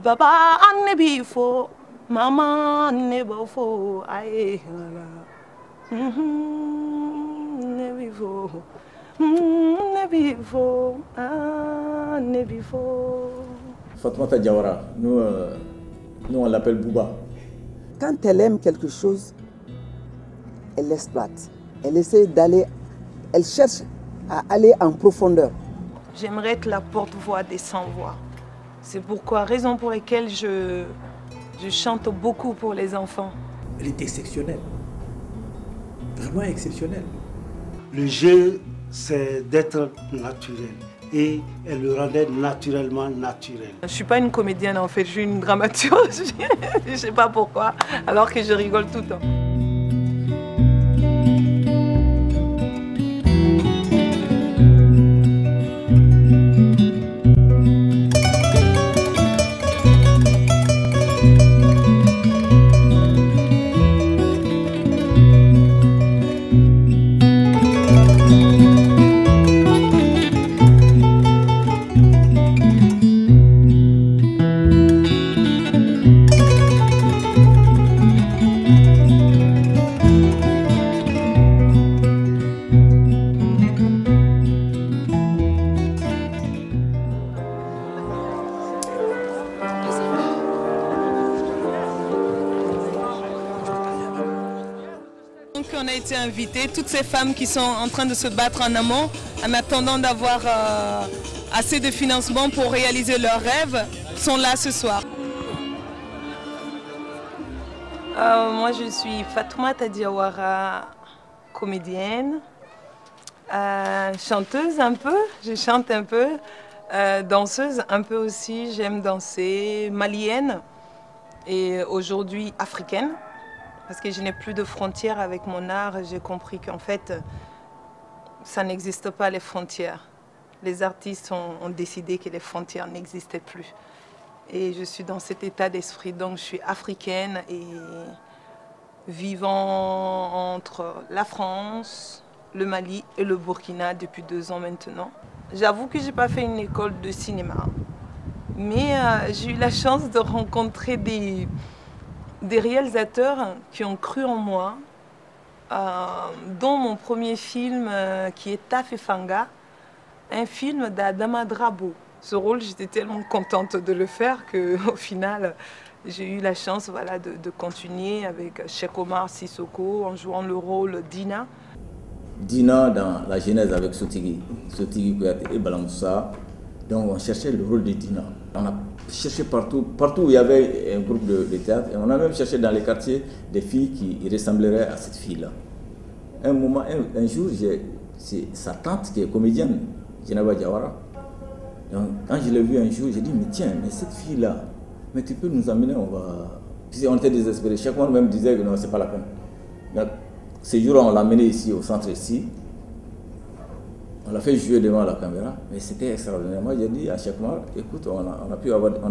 Papa ne bifo, maman ne bofo, aye ne bifo, ne bifo, ne bifo. Fatoumata Diawara, nous on l'appelle Bouba. Quand elle aime quelque chose, elle l'exploite. Elle essaie d'aller, elle cherche à aller en profondeur. J'aimerais être la porte-voix des sans-voix. C'est raison pour laquelle je chante beaucoup pour les enfants. Elle est exceptionnelle, vraiment exceptionnelle. Le jeu, c'est d'être naturel. Et elle le rendait naturellement naturel. Je ne suis pas une comédienne en fait, je suis une dramaturge. Je ne sais pas pourquoi, alors que je rigole tout le temps. On a été invités, toutes ces femmes qui sont en train de se battre en amont, en attendant d'avoir assez de financement pour réaliser leurs rêves, sont là ce soir. Moi je suis Fatoumata Diawara, comédienne, chanteuse un peu, je chante un peu, danseuse un peu aussi, j'aime danser, malienne et aujourd'hui africaine. Parce que je n'ai plus de frontières avec mon art, j'ai compris qu'en fait, ça n'existe pas les frontières. Les artistes ont décidé que les frontières n'existaient plus. Et je suis dans cet état d'esprit, donc je suis africaine et vivant entre la France, le Mali et le Burkina depuis 2 ans maintenant. J'avoue que je n'ai pas fait une école de cinéma, mais j'ai eu la chance de rencontrer des réalisateurs qui ont cru en moi, dont mon premier film qui est Tafefanga, un film d'Adama Drabo. Ce rôle, j'étais tellement contente de le faire qu'au final, j'ai eu la chance voilà, de continuer avec Cheikh Omar Sissoko en jouant le rôle d'Ina. Dina dans la genèse avec Sotigi Kouyaté et Balamoussa. Donc on cherchait le rôle de Dina. On a cherché partout où il y avait un groupe de théâtre. Et on a même cherché dans les quartiers des filles qui ressembleraient à cette fille-là. Un jour, c'est sa tante qui est comédienne, Djenaba Diawara. Donc quand je l'ai vue un jour, j'ai dit, mais tiens, mais cette fille-là, mais tu peux nous amener, on va... Puis on était désespérés. Chaque fois, même disait que non, c'est pas la peine. Donc, ce jour-là, on l'a amenée ici, au centre ici. On l'a fait jouer devant la caméra, mais c'était extraordinaire. Moi, j'ai dit à Cheikh Omar, écoute, on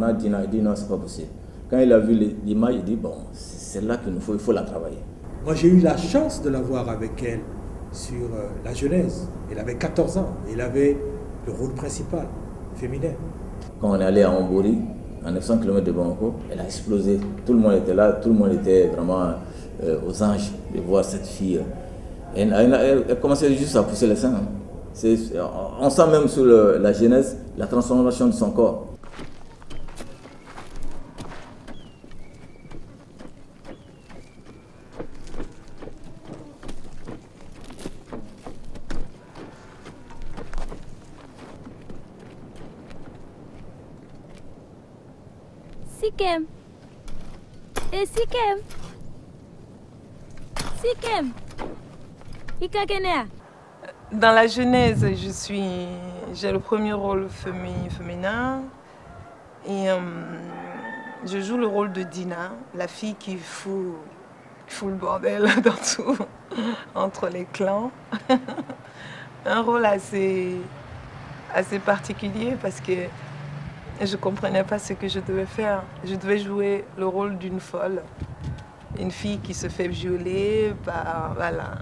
a dit non, il dit non, c'est pas possible. Quand il a vu l'image, il dit, bon, c'est là qu'il faut la travailler. Moi, j'ai eu la chance de la voir avec elle sur la Genèse. Elle avait 14 ans, elle avait le rôle principal, féminin. Quand on est allé à Ombori, à 900 km de Bamako, elle a explosé. Tout le monde était là, tout le monde était vraiment aux anges de voir cette fille. Elle commençait juste à pousser les seins. Hein. On sent même sur la genèse la transformation de son corps. Sikem. Et Sikem. Sikem. Ikakenea. Dans la genèse, j'ai le premier rôle féminin et je joue le rôle de Dina, la fille qui fout le bordel dans tout, entre les clans. Un rôle assez particulier parce que je ne comprenais pas ce que je devais faire. Je devais jouer le rôle d'une folle. Une fille qui se fait violer par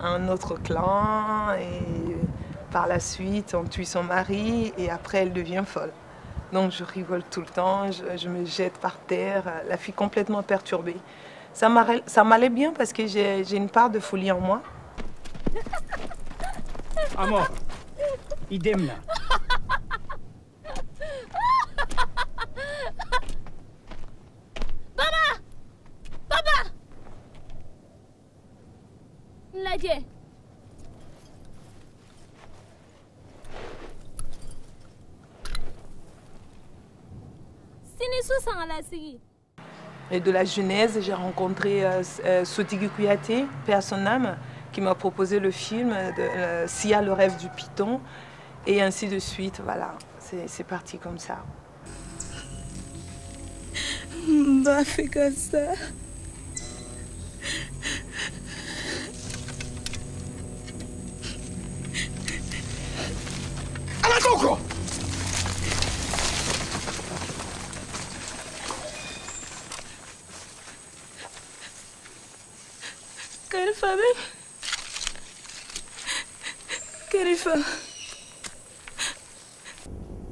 un autre clan et par la suite on tue son mari et après elle devient folle. Donc je rigole tout le temps, je me jette par terre, la fille complètement perturbée. Ça m'allait bien parce que j'ai une part de folie en moi. Amor, idem là. Papa! Papa! Lajɛ. Sini su sanga lasigi. Et de la Genèse, j'ai rencontré Sotigui Kouyaté, paix à son âme, qui m'a proposé le film de Sia, le rêve du python, et ainsi de suite. Voilà, c'est parti comme ça. Bah, fais comme ça. Alatoko! Karifa, même. Karifa.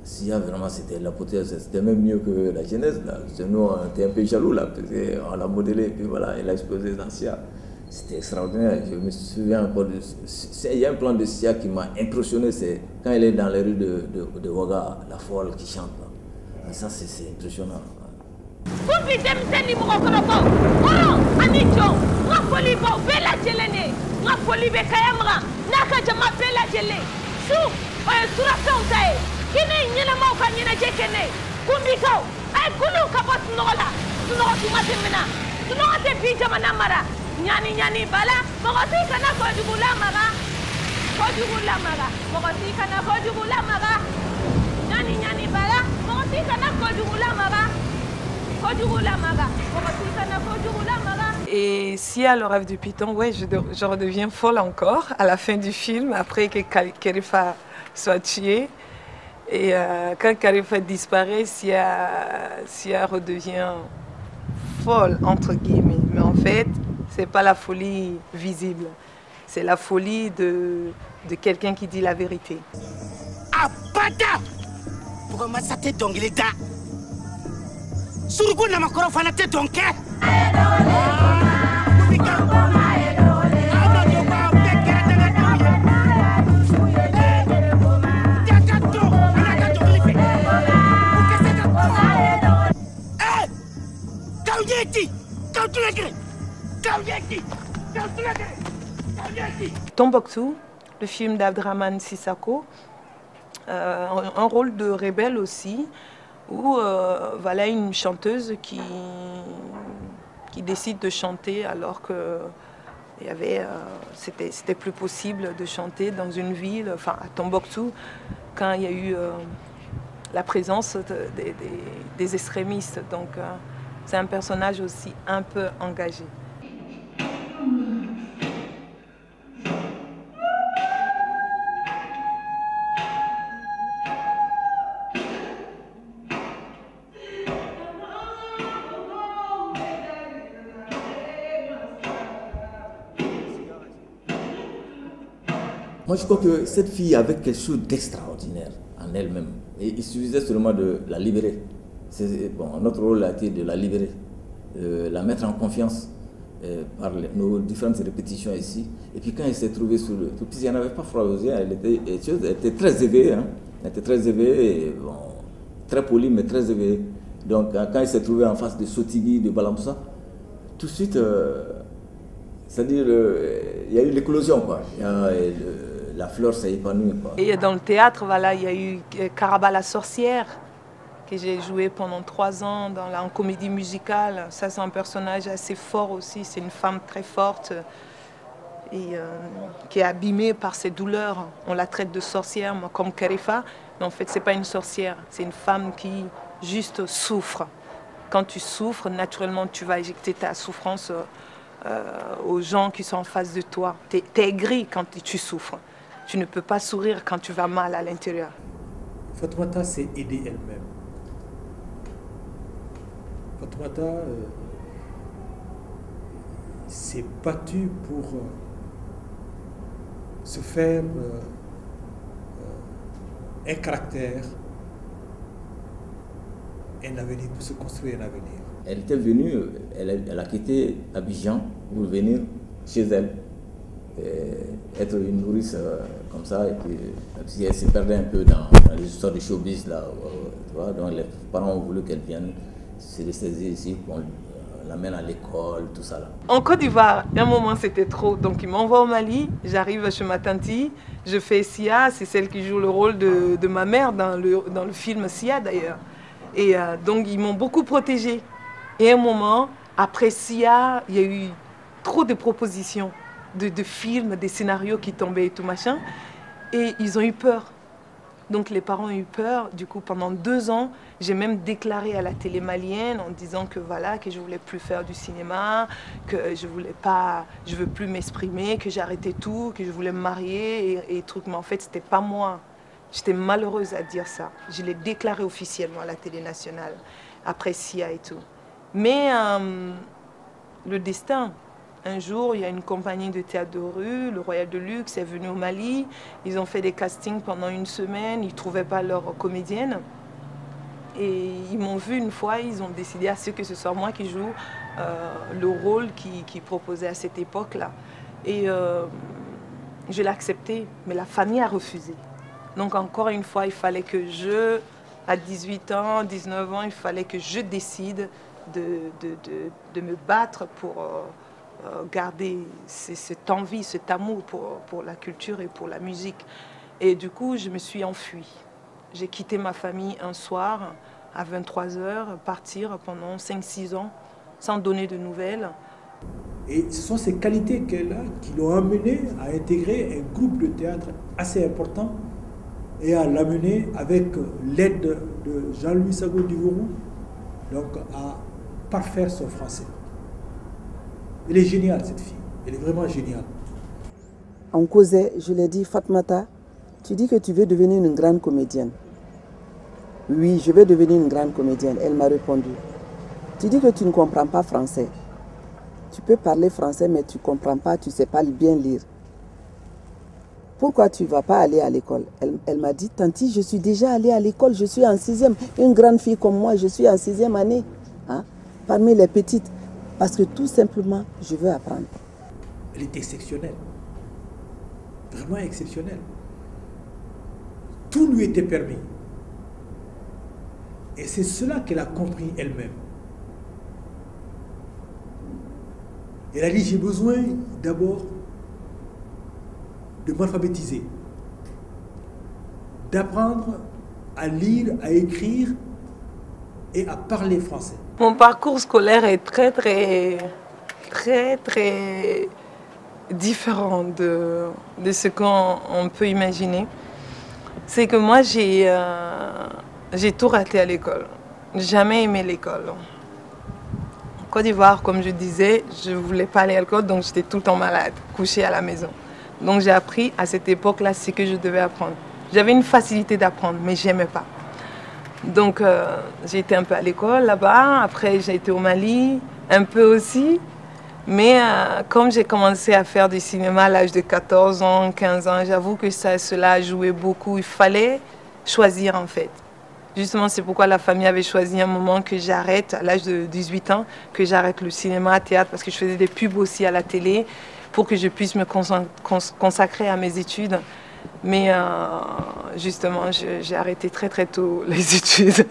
Sia, vraiment, c'était l'apothéose. C'était même mieux que la Genèse. Nous, on était un peu jaloux, là, parce qu'on l'a modélé, et puis voilà, elle a explosé dans Sia. C'était extraordinaire. Je me souviens encore de... Il y a un plan de Sia qui m'a impressionné, c'est quand elle est dans les rues de Ouaga, la folle qui chante. Là. Ça, c'est impressionnant. Nyani bala mogoti kana ko jugula maga mogoti kana ko jugula maga nyani bala mogoti kana ko jugula maga mogoti kana ko jugula maga. Et Sia, le rêve du python, ouais, je redeviens folle encore à la fin du film, après que Karifa soit tuée. Et quand Karifa disparaît, Sia redevient folle, entre guillemets. Mais en fait, c'est pas la folie visible, c'est la folie de quelqu'un qui dit la vérité. Abada! Pourquoi ça t'est donc il est là? Surgo n'a ma corofana t'est donc. Tombouctou, le film d'Abdraman Sissako, un rôle de rebelle aussi, où voilà une chanteuse qui décide de chanter alors que c'était plus possible de chanter dans une ville, enfin à Tombouctou, quand il y a eu la présence des extrémistes. Donc c'est un personnage aussi un peu engagé. Moi, je crois que cette fille avait quelque chose d'extraordinaire en elle-même. Et il suffisait seulement de la libérer. Bon, notre rôle a été de la libérer, de la mettre en confiance par nos différentes répétitions ici. Et puis quand elle s'est trouvée sur le tout petit, elle n'avait pas froid aux yeux, elle était très éveillée. Hein. Elle était très éveillée, et, bon, très polie, mais très éveillée. Donc quand elle s'est trouvée en face de Sotigui, de Balamsa, tout de suite, c'est-à-dire, il y a eu l'éclosion, quoi. La fleur s'est épanouie, quoi. Et dans le théâtre, voilà, il y a eu Karaba la sorcière, que j'ai joué pendant 3 ans en comédie musicale. Ça, c'est un personnage assez fort aussi. C'est une femme très forte et qui est abîmée par ses douleurs. On la traite de sorcière, moi, comme Karifa. Mais en fait, ce n'est pas une sorcière. C'est une femme qui juste souffre. Quand tu souffres, naturellement, tu vas éjecter ta souffrance aux gens qui sont en face de toi. Tu es aigri quand tu souffres. Tu ne peux pas sourire quand tu vas mal à l'intérieur. Fatoumata s'est aidée elle-même. Fatoumata s'est battue pour se faire un caractère un avenir, pour se construire un avenir. Elle était venue, elle a quitté Abidjan pour venir chez elle, être une nourrice comme ça, et puis elle se perdait un peu dans les histoires de showbiz là, tu vois, donc les parents ont voulu qu'elle vienne se ressaisir ici, qu'on l'amène à l'école, tout ça là. En Côte d'Ivoire, un moment c'était trop, donc ils m'envoient au Mali, j'arrive chez ma tante, je fais Sia, c'est celle qui joue le rôle de ma mère dans le film Sia d'ailleurs. Et donc ils m'ont beaucoup protégée. Et à un moment, après Sia, il y a eu trop de propositions de films, des scénarios qui tombaient et tout machin. Et ils ont eu peur. Donc les parents ont eu peur. Du coup, pendant 2 ans, j'ai même déclaré à la télé malienne en disant que voilà, que je voulais plus faire du cinéma, que je veux plus m'exprimer, que j'arrêtais tout, que je voulais me marier et trucs. Mais en fait, c'était pas moi. J'étais malheureuse à dire ça. Je l'ai déclaré officiellement à la télé nationale, après Sia et tout. Mais le destin, un jour, il y a une compagnie de théâtre de rue, le Royal de Luxe, est venu au Mali. Ils ont fait des castings pendant 1 semaine, ils ne trouvaient pas leur comédienne. Et ils m'ont vu une fois, ils ont décidé à ce que ce soit moi qui joue le rôle qu'ils proposaient à cette époque-là. Et je l'ai accepté, mais la famille a refusé. Donc encore une fois, il fallait que à 18 ans, 19 ans, il fallait que je décide de me battre pour garder cette envie, cet amour pour la culture et pour la musique. Et du coup, je me suis enfuie. J'ai quitté ma famille un soir à 23 h, partir pendant 5-6 ans sans donner de nouvelles. Et ce sont ces qualités qu'elle a qui l'ont amenée à intégrer un groupe de théâtre assez important et à l'amener avec l'aide de Jean-Louis Sago Divourou, donc à parfaire son français. Elle est géniale, cette fille. Elle est vraiment géniale. On causait, je lui ai dit, Fatmata, tu dis que tu veux devenir une grande comédienne. Oui, je veux devenir une grande comédienne. Elle m'a répondu. Tu dis que tu ne comprends pas français. Tu peux parler français, mais tu ne comprends pas, tu ne sais pas bien lire. Pourquoi tu ne vas pas aller à l'école? Elle m'a dit, Tanti, je suis déjà allée à l'école, je suis en 6e. Une grande fille comme moi, je suis en 6e année. Hein? Parmi les petites. Parce que tout simplement, je veux apprendre. Elle est exceptionnelle. Vraiment exceptionnelle. Tout lui était permis. Et c'est cela qu'elle a compris elle-même. Elle a dit, j'ai besoin d'abord de m'alphabétiser, d'apprendre à lire, à écrire et à parler français. Mon parcours scolaire est très différent de ce qu'on peut imaginer. C'est que moi, j'ai tout raté à l'école. Jamais aimé l'école. En Côte d'Ivoire, comme je disais, je ne voulais pas aller à l'école, donc j'étais tout le temps malade, couchée à la maison. Donc j'ai appris à cette époque-là ce que je devais apprendre. J'avais une facilité d'apprendre, mais je n'aimais pas. Donc j'ai été un peu à l'école là-bas, après j'ai été au Mali, un peu aussi. Mais comme j'ai commencé à faire du cinéma à l'âge de 14 ans, 15 ans, j'avoue que cela a joué beaucoup. Il fallait choisir en fait. Justement, c'est pourquoi la famille avait choisi un moment que j'arrête, à l'âge de 18 ans, que j'arrête le cinéma, le théâtre, parce que je faisais des pubs aussi à la télé, pour que je puisse me consacrer à mes études. Mais justement, j'ai arrêté très tôt les études.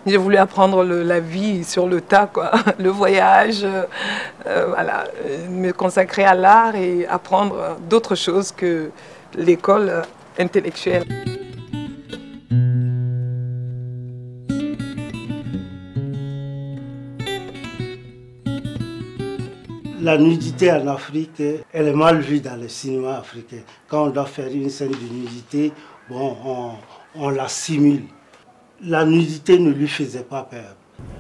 J'ai voulu apprendre la vie sur le tas, quoi. Le voyage, voilà, me consacrer à l'art et apprendre d'autres choses que l'école intellectuelle. La nudité en Afrique, elle est mal vue dans le cinéma africain. Quand on doit faire une scène de nudité, bon, on la simule. La nudité ne lui faisait pas peur.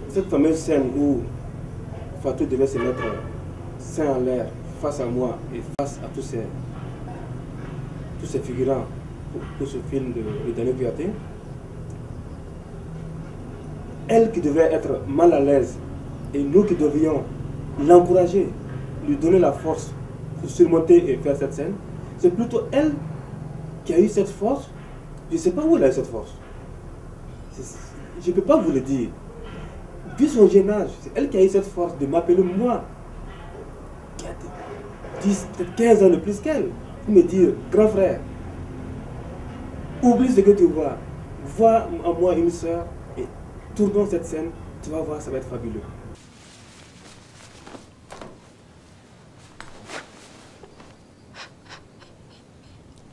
Cette fameuse scène où Fatou devait se mettre sein en l'air face à moi et face à tous ces figurants pour ce film de Daniel Kouyaté, elle qui devait être mal à l'aise et nous qui devions l'encourager, lui donner la force pour surmonter et faire cette scène, c'est plutôt elle qui a eu cette force. Je ne sais pas où elle a eu cette force. Je ne peux pas vous le dire. vu son jeune âge, c'est elle qui a eu cette force de m'appeler moi, qui a 10, peut-être 15 ans de plus qu'elle, pour me dire, grand frère, oublie ce que tu vois, vois en moi une soeur et tournons cette scène, tu vas voir, ça va être fabuleux.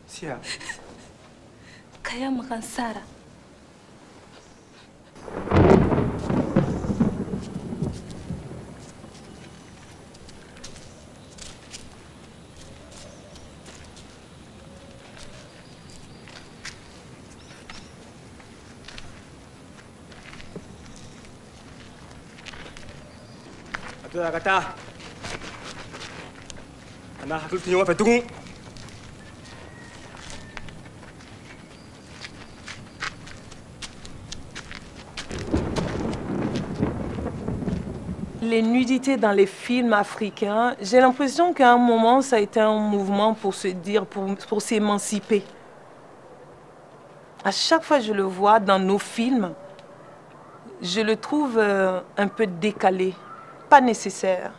Sia. Kaya makan Sara. Atuh kata. Anak hakul tinyo apa tunggu. Les nudités dans les films africains, j'ai l'impression qu'à un moment, ça a été un mouvement pour se dire, pour s'émanciper. À chaque fois que je le vois dans nos films, je le trouve un peu décalé, pas nécessaire.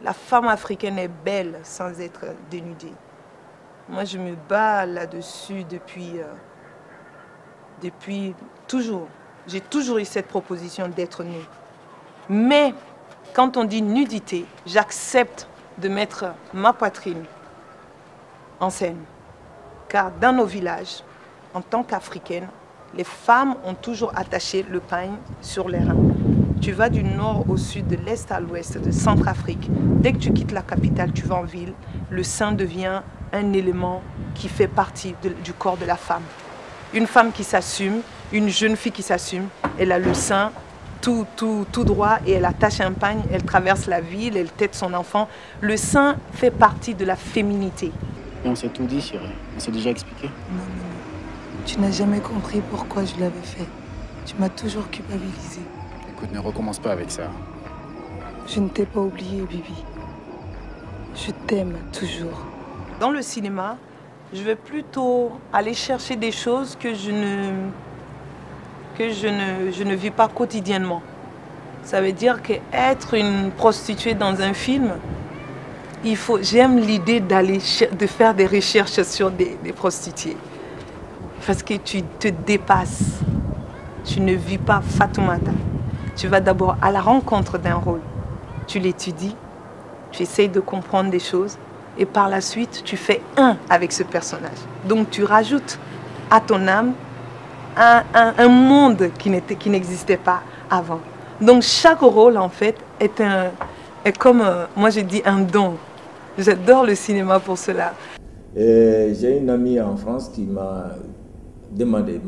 La femme africaine est belle sans être dénudée. Moi, je me bats là-dessus depuis toujours. J'ai toujours eu cette proposition d'être nue. Mais quand on dit nudité, j'accepte de mettre ma poitrine en scène. Car dans nos villages, en tant qu'Africaines, les femmes ont toujours attaché le pagne sur les reins. Tu vas du nord au sud, de l'est à l'ouest, de Centrafrique. Dès que tu quittes la capitale, tu vas en ville, le sein devient un élément qui fait partie du corps de la femme. Une femme qui s'assume, une jeune fille qui s'assume, elle a le sein tout droit et elle attache un pagne, elle traverse la ville, elle tète son enfant. Le sein fait partie de la féminité. Et on s'est tout dit, chérie. On s'est déjà expliqué. Non. Tu n'as jamais compris pourquoi je l'avais fait. Tu m'as toujours culpabilisé. Écoute, ne recommence pas avec ça. Je ne t'ai pas oublié, Bibi. Je t'aime toujours. Dans le cinéma, je vais plutôt aller chercher des choses que je ne vis pas quotidiennement. Ça veut dire qu'être une prostituée dans un film, j'aime l'idée de faire des recherches sur des prostituées. Parce que tu te dépasses. Tu ne vis pas Fatoumata. Tu vas d'abord à la rencontre d'un rôle. Tu l'étudies, tu essayes de comprendre des choses et par la suite, tu fais un avec ce personnage. Donc tu rajoutes à ton âme un monde qui n'existait pas avant. Donc chaque rôle, en fait, est comme, moi je dis, un don. J'adore le cinéma pour cela. J'ai une amie en France qui m'a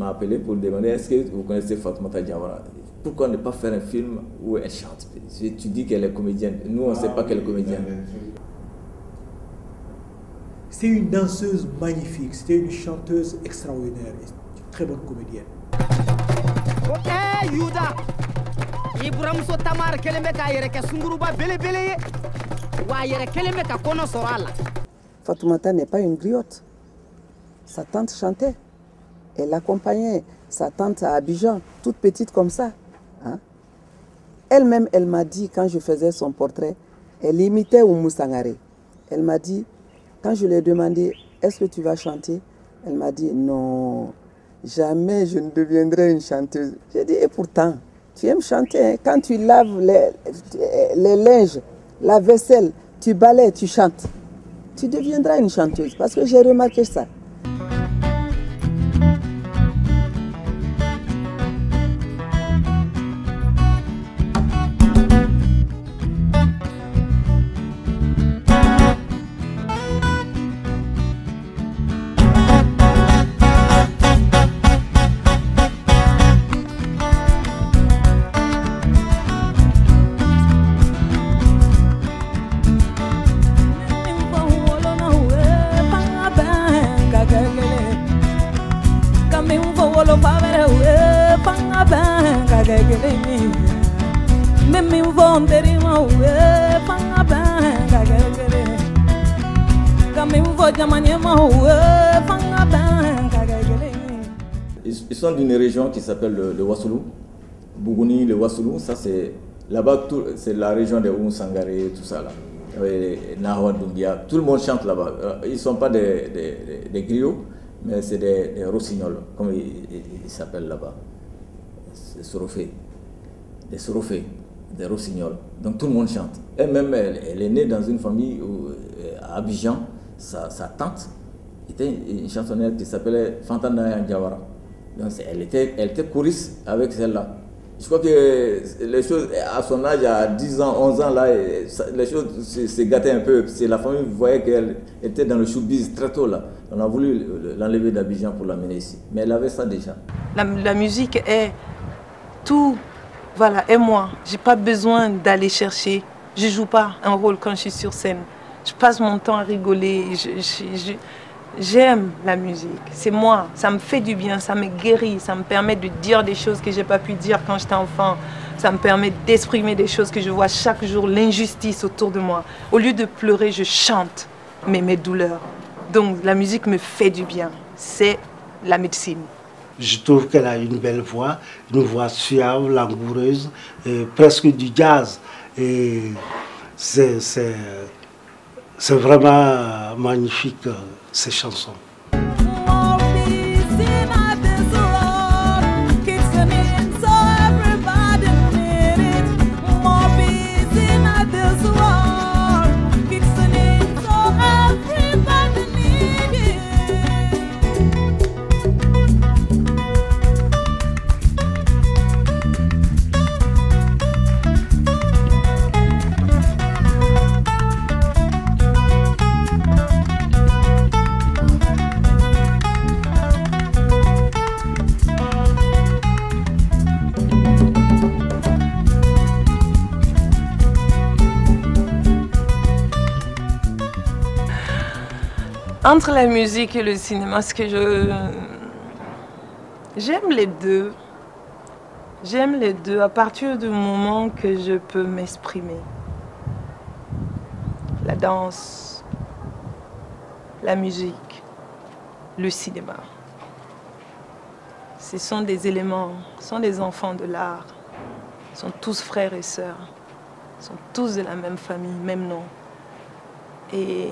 appelé pour demander est-ce que vous connaissez Fatoumata Diawara? Pourquoi ne pas faire un film où elle chante? Tu dis qu'elle est comédienne. Nous, on ne sait pas qu'elle est comédienne. C'est une danseuse magnifique, c'était une chanteuse extraordinaire, une très bonne comédienne. Fatoumata n'est pas une griotte. Sa tante chantait. Elle accompagnait sa tante à Abidjan, toute petite comme ça. Hein? Elle-même, elle m'a dit, quand je faisais son portrait, elle imitait Oumou Sangaré. Elle m'a dit, quand je lui ai demandé, est-ce que tu vas chanter? Elle m'a dit, non, jamais je ne deviendrai une chanteuse. J'ai dit, et pourtant, tu aimes chanter. Hein? Quand tu laves les linges, la vaisselle, tu balais, tu chantes. Tu deviendras une chanteuse, parce que j'ai remarqué ça. Ils sont d'une région qui s'appelle le Wassoulou. Bougouni, le Wassoulou, ça c'est là-bas, c'est la région de Oumou Sangaré, tout ça là. Nahon Doumbia, tout le monde chante là-bas. Ils ne sont pas des griots, mais c'est des rossignols, comme ils s'appellent là-bas. Des sorofés, des rossignols. Donc tout le monde chante. Elle-même, elle est née dans une famille à Abidjan, sa tante était une chansonnière qui s'appelait Fantana Ndiawara. Donc elle était choriste avec celle-là. Je crois que les choses, à son âge, à 10 ans, 11 ans, là, les choses se gâtaient un peu. C'est la famille voyait qu'elle était dans le showbiz très tôt, là. On a voulu l'enlever d'Abidjan pour l'amener ici. Mais elle avait ça déjà. La musique est tout, voilà, et moi. Je n'ai pas besoin d'aller chercher. Je ne joue pas un rôle quand je suis sur scène. Je passe mon temps à rigoler. J'aime la musique, c'est moi, ça me fait du bien, ça me guérit, ça me permet de dire des choses que je n'ai pas pu dire quand j'étais enfant. Ça me permet d'exprimer des choses que je vois chaque jour, l'injustice autour de moi. Au lieu de pleurer, je chante mes douleurs. Donc la musique me fait du bien, c'est la médecine. Je trouve qu'elle a une belle voix, une voix suave, langoureuse, presque du jazz. Et c'est vraiment magnifique, ces chansons. Entre la musique et le cinéma, ce que j'aime les deux. J'aime les deux à partir du moment que je peux m'exprimer. La danse, la musique, le cinéma. Ce sont des éléments, ce sont des enfants de l'art. Ils sont tous frères et sœurs. Ils sont tous de la même famille, même nom. Et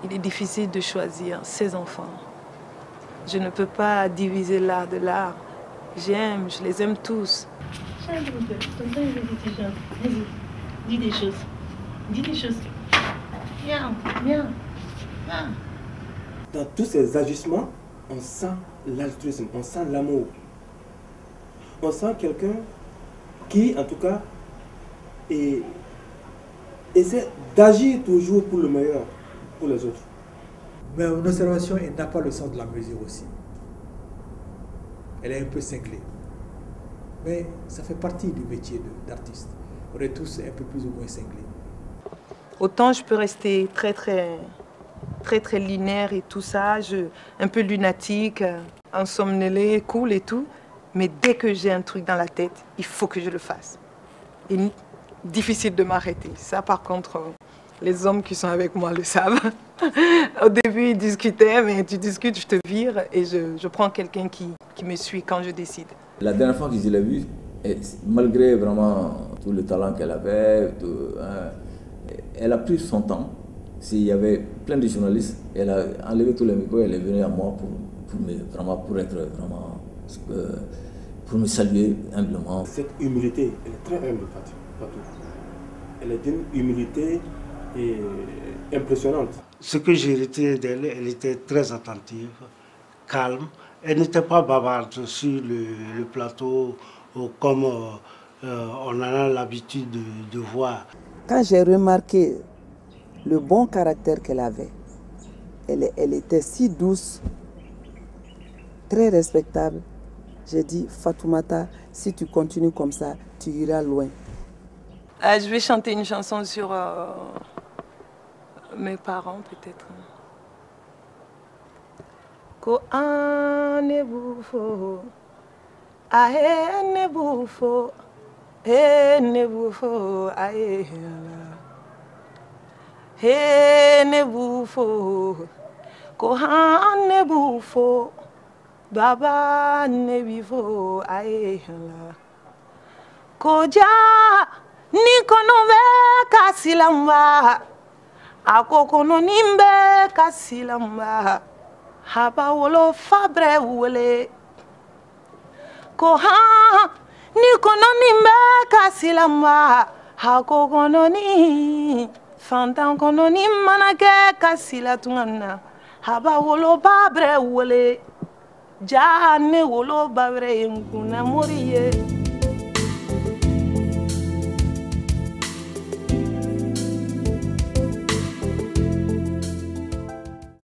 il est difficile de choisir ses enfants. Je ne peux pas diviser l'art de l'art. Je les aime tous. Vas-y, dis des choses. Dis des choses. Viens, viens. Dans tous ces agissements, on sent l'altruisme, on sent l'amour. On sent quelqu'un qui, en tout cas, essaie d'agir toujours pour le meilleur, pour les autres. Mais une observation, elle n'a pas le sens de la mesure aussi. Elle est un peu cinglée. Mais ça fait partie du métier d'artiste. On est tous un peu plus ou moins cinglés. Autant je peux rester très linéaire et tout ça, un peu lunatique, insomnolé, cool et tout. Mais dès que j'ai un truc dans la tête, il faut que je le fasse. Et difficile de m'arrêter. Ça, par contre, les hommes qui sont avec moi le savent. Au début, ils discutaient, mais tu discutes, je te vire et je prends quelqu'un qui me suit quand je décide. La dernière fois que je l'ai vue, malgré vraiment tout le talent qu'elle avait, elle a pris son temps. S'il y avait plein de journalistes, elle a enlevé tous les micros, elle est venue à moi pour me saluer humblement. Cette humilité, elle est très humble, Fatou. Elle est d'une humilité impressionnante. Ce que j'ai retenu d'elle, elle était très attentive, calme. Elle n'était pas bavarde sur le plateau comme on en a l'habitude de voir. Quand j'ai remarqué le bon caractère qu'elle avait, elle était si douce, très respectable. J'ai dit, Fatoumata, si tu continues comme ça, tu iras loin. Je vais chanter une chanson sur mes parents, peut-être. Ko ane bufo, ae ne bufo, ae he ne bufo, ko ane bufo, baba ne bifo, ae koja ni kono be kasilamba ako kono nimbe kasilamba haba wolo fabre wole ko ha ni kono nimbe kasilamba ako kono ni fantan kono ni manake kasila tungana haba wolo babre wole ja ne wolo babre nguna moriye